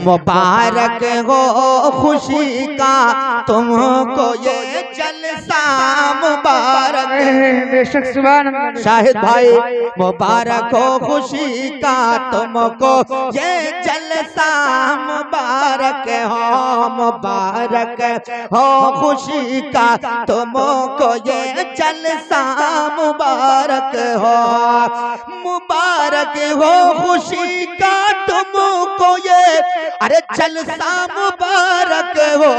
मुबारक हो खुशी का तुमको ये जलसा मुबारक। बेशक सुभान अल्लाह। शाहिद भाई मुबारक हो खुशी का तुमको ये जलसा मुबारक हो, मुबारक हो खुशी का तुमको ये जलसा मुबारक हो, मुबारक हो खुशी का तुमको ये अरे जलसा मुबारक हो।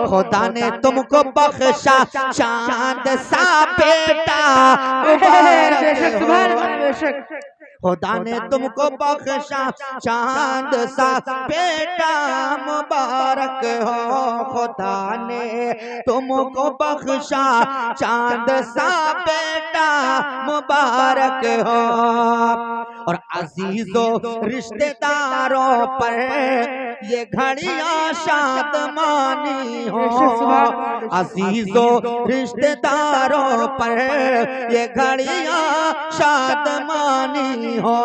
खुदा ने तुमको बख्शा चांद सा बेटा मुबारक हो, खुदा ने तुमको बख्शा चांद सा बेटा मुबारक हो, खुदा ने तुमको बख्शा चांद सा बेटा मुबारक हो। और अजीजों रिश्तेदारों पर ये घड़ियां शादमानी हो, अजीजों रिश्तेदारों पर ये घड़ियां शादमानी हो,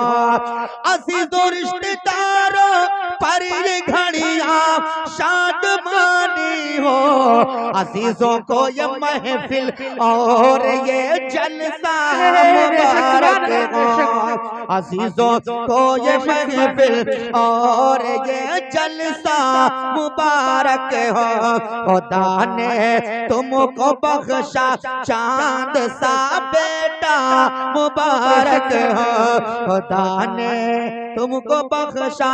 अजीजों रिश्तेदारों पर ये घड़ियां शादमानी हो, अजीजों को ये महफिल और ये जलसा मुबारक हो, अजीजों को ये महफिल और ये जलसा मुबारक हो। खुदा ने तुमको बख्शा चांद सा बेटा मुबारक हो, खुदा ने तुमको बख्शा।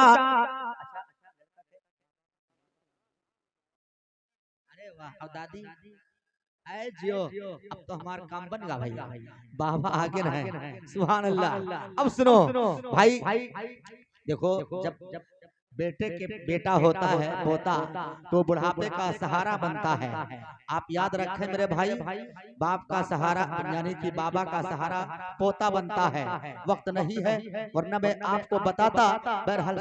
अरे वाह दादी आए जियो, अब तो हमारा काम बन गया भैया, बाबा आगे ना है। सुभान अल्लाह। अब सुनो भाई, देखो जब बेटे के बेटा होता है पोता तो बुढ़ापे का सहारा बनता है। आप याद रखें मेरे भाई, बाप का सहारा यानी कि बाबा का सहारा पोता बनता है। वक्त नहीं है वरना मैं आपको बताता। बहरहाल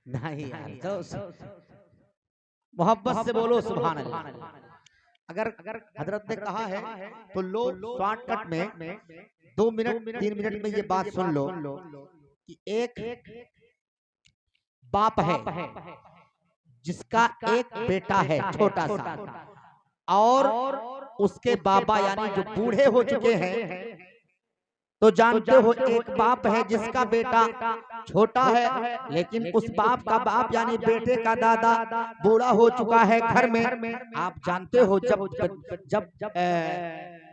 नहीं यार, तो मोहब्बत से बोलो सुभान अल्लाह। अगर हजरत ने कहा है तो लो शॉर्टकट में 2 मिनट 3 मिनट में ये बात सुन लो कि एक बाप है जिसका एक बेटा है छोटा सा, और उसके बाबा यानी जो बूढ़े हो चुके हैं, तो जानते हो एक बाप है जिसका बेटा छोटा है, लेकिन उस बाप का बाप यानी बेटे का दादा बूढ़ा हो चुका है घर में। आप जानते हो जब जब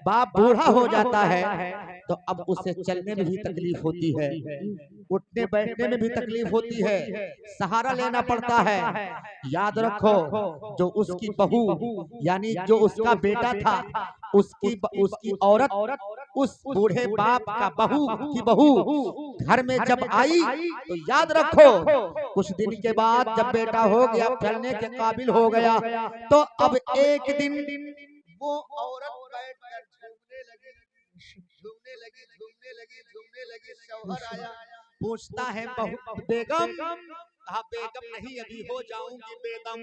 बाप बूढ़ा हो जाता है तो अब उसे चलने में भी तकलीफ होती है, उठने बैठने में भी तकलीफ होती है, सहारा लेना पड़ता है। याद रखो जो उसकी बहू यानी जो उसका बेटा था, उसकी औरत उस बूढ़े बाप का बहू की बहू घर में जब आई तो याद रखो कुछ दिन के बाद जब बेटा हो गया, चलने के काबिल हो गया, तो अब एक दिन वो औरत बैठकर झूमने लगी। शौहर आया, पूछता है बेगम, कहा बेगम नहीं अभी हो जाऊंगी बेगम।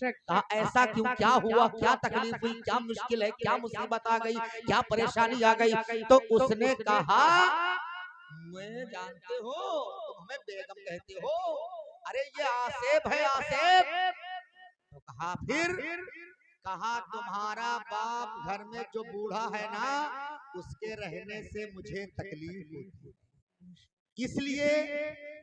कहा ऐसा क्यों, क्या हुआ, क्या तकलीफ हुई, क्या मुश्किल है, क्या मुसीबत आ गई, क्या परेशानी आ गई? तो उसने कहा मैं जानते हो तुम हमें बेगम कहते हो, अरे ये आसेब है आसेब। तो कहा फिर, कहा तुम्हारा बाप घर में जो बूढ़ा है ना उसके रहने से मुझे तकलीफ होती है, इसलिए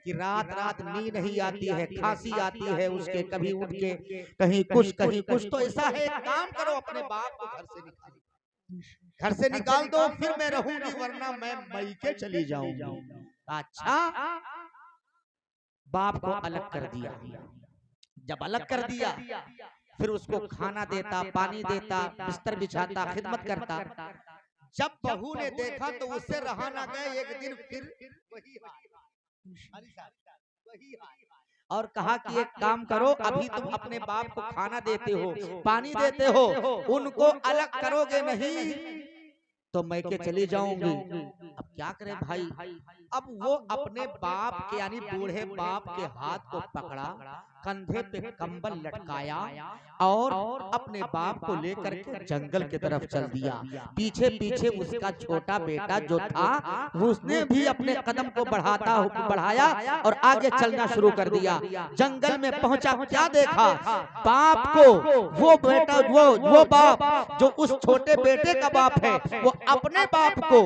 कि रात रात नींद नहीं आती है, खांसी आती है उसके, कभी उठ के कहीं कुछ। तो ऐसा है काम करो अपने बाप को घर से निकाल दो, फिर मैं रहूंगी वरना मैं मैके चली जाऊंगी। अच्छा, बाप को अलग कर दिया। जब अलग कर दिया फिर उसको खाना देता, पानी देता, बिस्तर बिछाता, खिदमत करता। जब बहू ने देखा तो उससे रहा ना गया, एक दिन फिर वही और कहा कि एक काम करो, अभी तुम अपने बाप को खाना देते हो, पानी देते हो, उनको अलग करोगे नहीं तो मैं के चली जाऊंगी। अब क्या करें भाई, अब वो अपने बाप के यानी बूढ़े बाप के हाथ को पकड़ा, कंधे पे कंबल लटकाया और अपने बाप को लेकर के जंगल की तरफ चल दिया। पीछे पीछे उसका छोटा बेटा जो था उसने भी अपने कदम को बढ़ाया और आगे चलना शुरू कर दिया। जंगल में पहुंचा, क्या देखा? बाप को, वो बेटा वो बाप जो उस छोटे बेटे का बाप है, वो अपने बाप को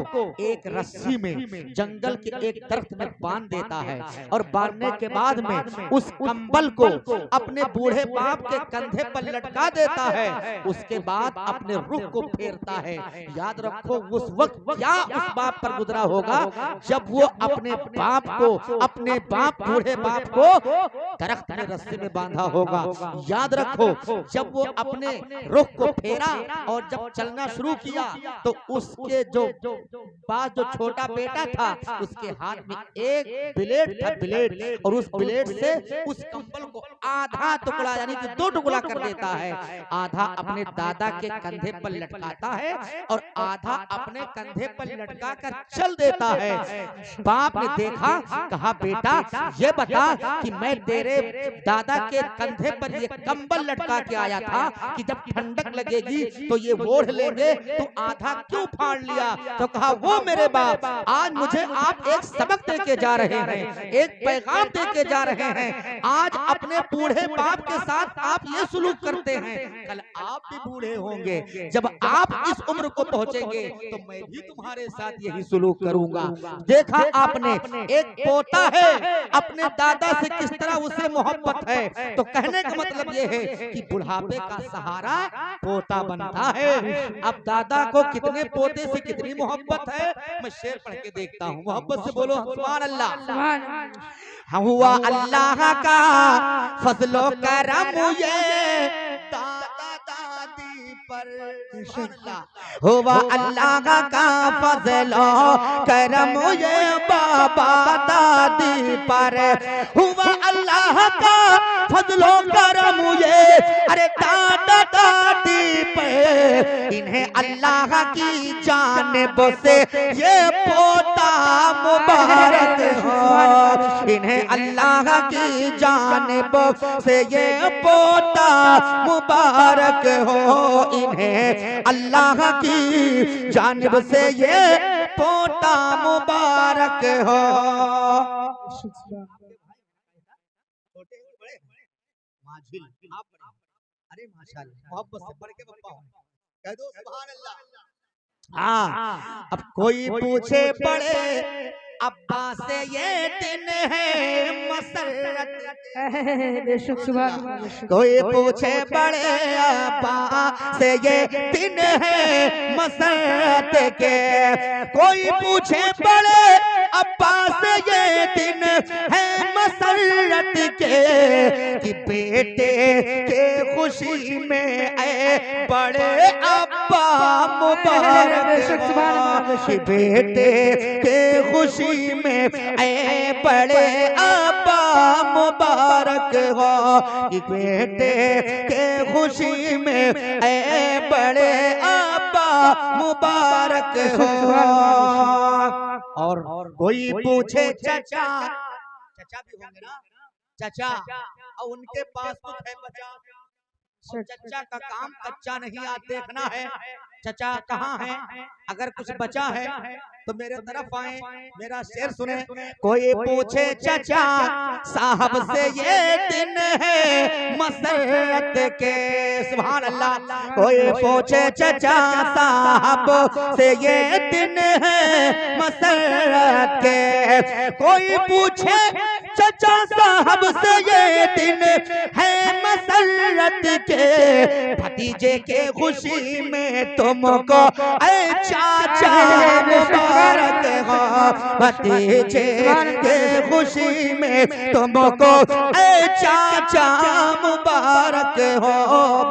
एक रस्सी में जंगल के एक दरख्त में बांध देता है और बांधने के बाद में उस कंबल को अपने बूढ़े बाप के कंधे पर लटका देता है। उसके बाद अपने रुख को फेरता है। याद रखो उस वक्त क्या उस बाप पर गुजरा होगा जब वो अपने बाप को, अपने बाप बूढ़े बाप को दरख्त में रस्सी में बांधा होगा। याद रखो जब वो अपने रुख को फेरा और जब चलना शुरू किया तो उसके जो छोटा बेटा था उसके हाथ में एक ब्लेड था, ब्लेड, और उस ब्लेड से उस कंबल को आधा टुकड़ा यानी कि 2 टुकड़ा कर देता है। आधा अपने दादा के कंधे पर लटकाता है और आधा अपने कंधे पर लटका कर चल देता है। बाप ने देखा, कहा बेटा ये बता कि मैं तेरे दादा के कंधे पर ये कंबल लटका के आया था कि जब ठंडक लगेगी तो ये ओढ़ लेंगे, तो आधा क्यों फाड़ लिया? तो कहा वो मेरे बाप, आज मुझे आप एक सबक दे के जा रहे हैं, एक पैगाम दे के जा रहे हैं। आज अपने बूढ़े बाप के साथ आप ये सलूक करते हैं, कल आप भी बूढ़े होंगे। जब आप इस उम्र को पहुंचेंगे तो मैं भी तुम्हारे साथ यही सलूक करूंगा। देखा आपने, एक पोता है, अपने दादा से किस तरह उसे मोहब्बत है। तो कहने का मतलब ये है कि बुढ़ापे का सहारा पोता बनता है। अब दादा को कितने पोते से कितनी मोहब्बत है, मैं शेर पढ़ के देखता हूँ। मोहब्बत से बोलो सुभान अल्लाह। हुआ अल्लाह का फजलो करम ये दादा दादी पर, हुआ अल्लाह का फजलो करम ये बाबा दादी पर, हुआ अल्लाह का फजलो करम ये अरे दादा दादी पे, इन्हें अल्लाह की जानिब से ये पोता मुबारक हो, इन्हें अल्लाह की जानिब से ये पोता मुबारक हो, इन्हें अल्लाह की जानिब से ये पोता मुबारक हो। अरे माशाअल्लाह, मोहब्बत से पढ़ के पप्पा कह दो सुभान अल्लाह। हाँ, अब कोई पूछे बड़े अब्बा से ये दिन है मसरत, बेशक सुभान, कोई पूछे बड़े अब्बा से ये दिन है मसरत के, कोई पूछे बड़े अब्बा से ये दिन है मसरत के, कि बेटे के खुशी में आए बड़े अब्बा मुबारक हो, कि बेटे के खुशी में आए बड़े अब्बा मुबारक हो, कि बेटे के खुशी में आए बड़े अब्बा मुबारक हो। और कोई पूछे चचा, चचा भी होंगे ना, चचा, और उनके पास कुछ है बचा, और चचा का काम कच्चा नहीं आज देखना है, चचा कहाँ है, अगर कुछ बचा है तो मेरे तरफ आए, मेरा शेर सुने। कोई पूछे चचा साहब से ये दिन है मसरत के, सुभान अल्लाह। कोई पूछे चचा साहब से ये दिन है मसरत के, कोई पूछे चचा साहब से ये दिन है मसरत के, भतीजे के खुशी में तुमको ऐ चाचा मुबारक हो, भतीजे के खुशी में तुमको ऐ चाचा मुबारक हो,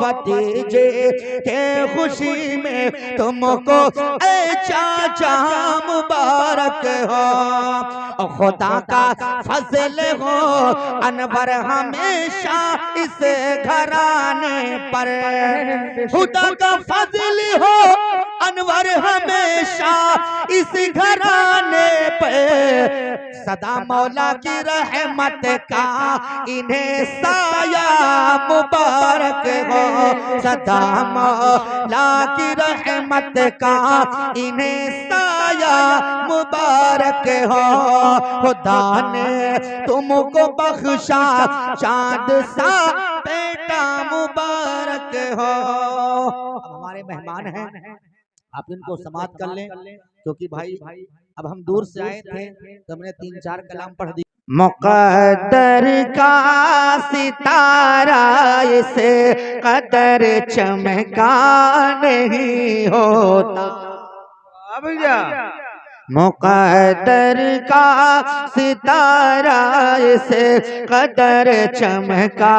भतीजे के खुशी में तुमको ऐ चाचा मुबारक हो। खुदा का फजल हो अनवर हमेशा इस घराने पर, खुदा का फजल हो अनवर हमेशा इस घराने पे, सदा मौला की रहमत का इन्हें साया मुबारक हो, सदा मौला की रहमत का इन्हें साया मुबारक हो। खुदा ने तुमको बख्शा चांद सा बेटा मुबारक हो। अब हमारे मेहमान हैं, आप इनको समाप्त कर लें, क्योंकि भाई अब हम दूर से आए थे तो हमने 3-4 कलाम पढ़ दी। मुक़द्दर का सितारा इसे कदर चमका नहीं होता। मुक़द्दर का सितारा इसे कदर चमका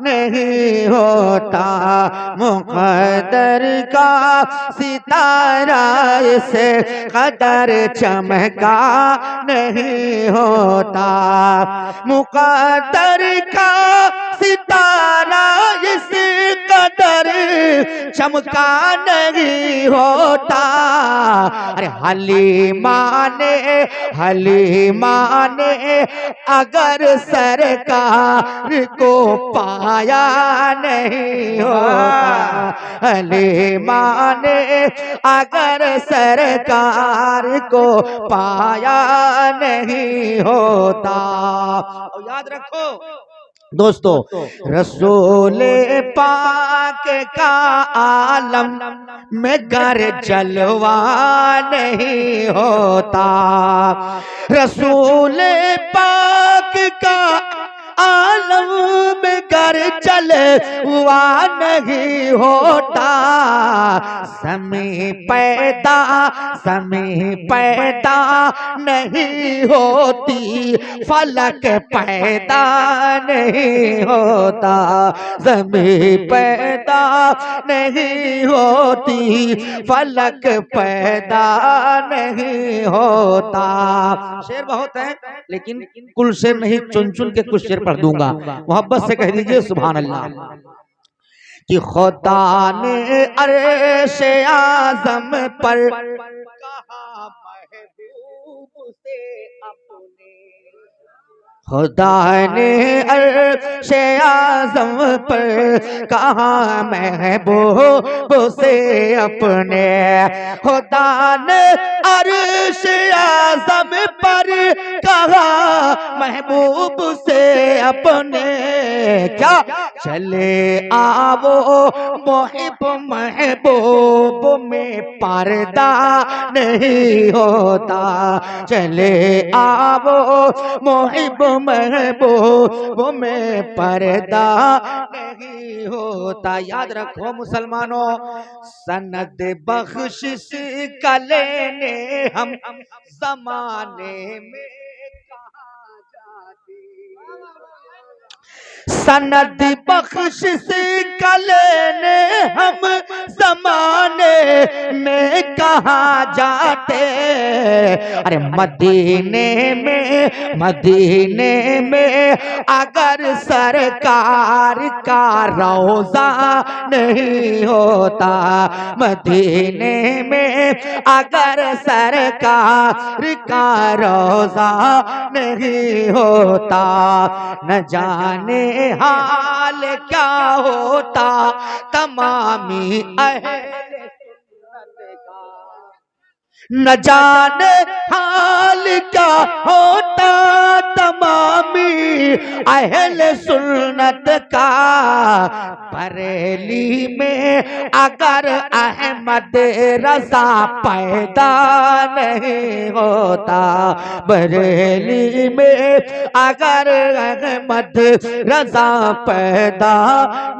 नहीं होता, मुक़द्दर का सितारा इसे कदर चमका नहीं होता, मुक़द्दर का सितारा इस कदर चमका नहीं होता। अरे हलीमा ने अगर सरकार को पाया नहीं होता, हलीमा ने अगर सरकार को पाया नहीं होता। और याद रखो दोस्तों, रसूले पाक का आलम में गर जलवा नहीं होता, रसूले पाक का आलम में गर जलवा नहीं होता। समय पैदा नहीं होती, फलक पैदा नहीं होता, समय पैदा नहीं होती, फलक पैदा नहीं होता। शेर बहुत है लेकिन कुल शेर नहीं, चुन चुन के कुछ शेर पढ़ दूंगा, मोहब्बत से कह दीजिए सुभान अल्लाह। कि खुदा ने अर्श आज़म पर कहा महबूब से अपने, खुदा ने अर्श आज़म पर कहा महबूब से अपने, खुदा ने अर्श आज़म पर कहा महबूब से अपने। क्या चले आवो मोहिब महबूब में पर्दा नहीं होता, चले आवो मोहिब महबूब में पर्दा नहीं होता। याद रखो मुसलमानों, सनद बख्शिश का लेने हम ज़माने में कहाँ जाते, सनद बख्शिश का लेने हम ज़माने में कहाँ जाते। अरे मदीने में अगर सरकार का रोज़ा नहीं होता, मदीने में अगर सरकार का रोज़ा नहीं होता, न जाने हाल क्या होता तमामी अहले सुन्नत का, न जाने हाल क्या होता तमामी अहले सुन्नत का। बरेली में अगर अहमद रज़ा पैदा नहीं होता, बरेली में अगर अहमद रज़ा पैदा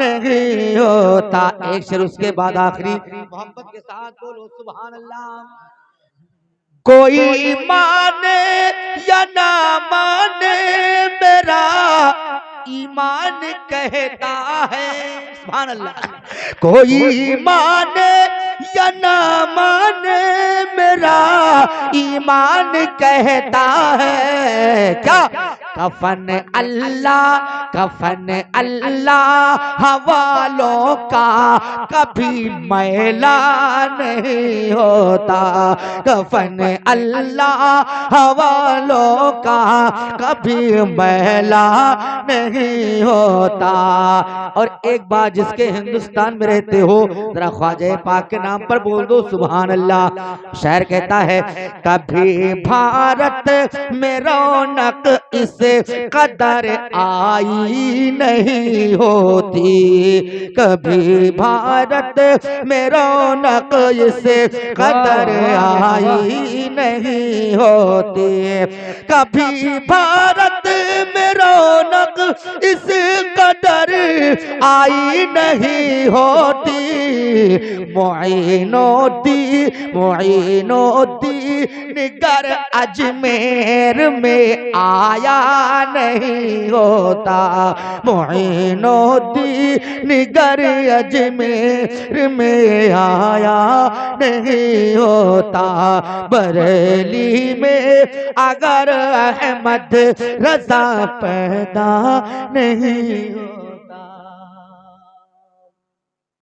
नहीं होता। एक शेर उसके बाद आखिरी मोहब्बत के साथ बोलो सुभान अल्लाह। कोई माने या ना माने मेरा ईमान कहता है, सुभान अल्लाह। कोई माने या ना माने मेरा ईमान कहता है, क्या कफन अल्लाह वालों का कभी मैला नहीं होता। कफन अल्लाह वालों का कभी मैला नहीं होता। और एक बार जिसके हिंदुस्तान में रहते हो जरा ख्वाजा पाक के नाम पर बोल दो सुभान अल्लाह। शायर कहता है कभी भारत में रौनक इस कदर आई नहीं होती। कभी भारत में रौनक इस कदर आई नहीं होती। कभी भारत में रौनक इस कदर आई नहीं होती। मोइनुद्दीन निगर अजमेर में आया नहीं होता। मोइनुद्दीन निगर अजमेर में आया नहीं होता। बरेली में अगर अहमद रजा पैदा नहीं होता।